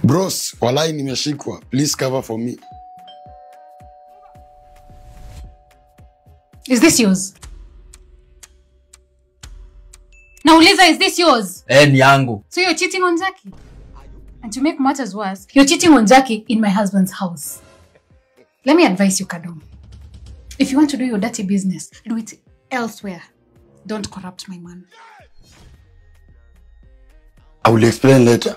Bros, walai nimeshikwa. Please cover for me. Is this yours? Nauliza, is this yours? Ni yangu. So you're cheating on Jackie? And to make matters worse, you're cheating on Jackie in my husband's house. Let me advise you, Kadom. If you want to do your dirty business, do it elsewhere. Don't corrupt my man. I will explain later.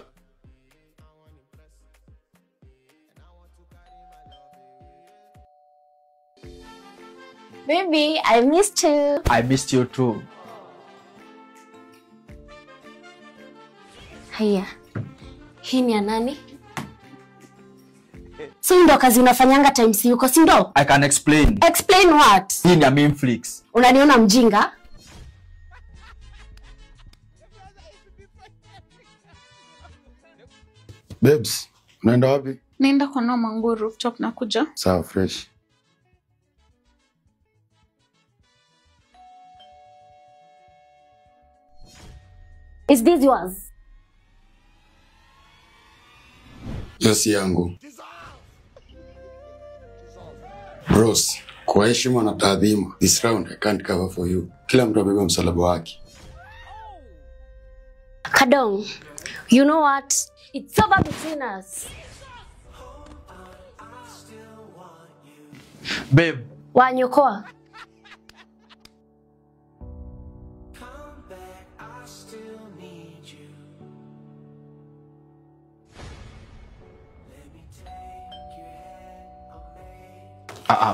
Baby, I missed you. I missed you too. Haya. Hii ni ya nani? So ndo kazi unafanyanga times yuko, si ndo? I can explain. Explain what? Hii ni ya Memflix. Unaniona mjinga? Babes, unaenda wapi? Naenda kwa Noma Nguo rooftop na kuja. Sawa, fresh. Is this yours? Yes, yangu. Bros, kwa heshima na taadhima, this round I can't cover for you. Kila mtu abebe msalaba wake. Kadong, you know what? It's over between us. Babe. Wanyokoa.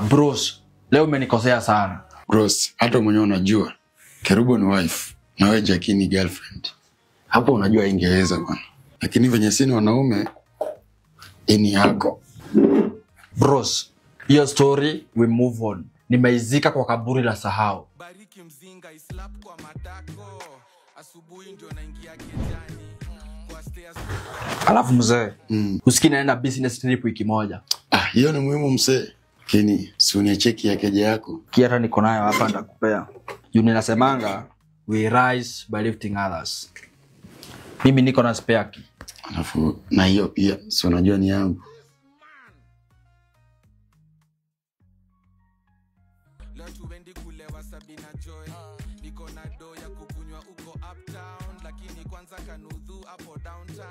Bros, leo umenikosea sana. Bros, hata mwenyewe unajua, Kerubo ni wife, na wewe Jackie ni girlfriend. Hapo unajua ingeweza bwana. Lakini venye sisi wanaume, ni yako. Bros, hiyo story we move on. Nimeizika kwa kaburi la sahau. Bariki mzinga islap kwa matako. Asubuhi ndio naingia kijani. Kwa stairs. Alafu mzee, usikii naenda business trip wiki moja. Hiyo ni muhimu mzee. Lakini si uniacheki ya keje yako. Kiata niko nayo hapa ndakupea. Yuni nasemanga, we rise by lifting others. Mimi niko na spare key. Alafu na hiyo pia, si unajua ni yangu. Leo tuendi kulewa Sabina Joy. Niko na do ya kukunywa uko uptown, lakini kwanza kanudhu hapo downtown.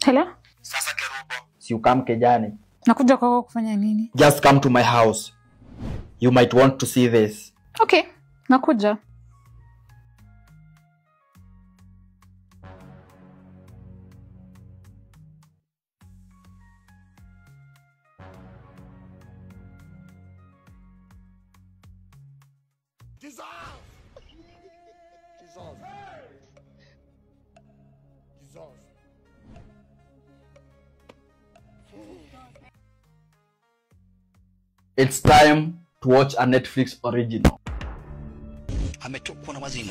Hello? Sasa Kerubo, si ukam kejani. Nakuja kwako kufanya nini? Just come to my house. You might want to see this. Okay, nakuja. It's time to watch a Netflix original. Ametokwa na wazimu.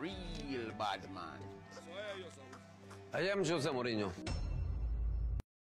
Real bad man. I am Jose Mourinho.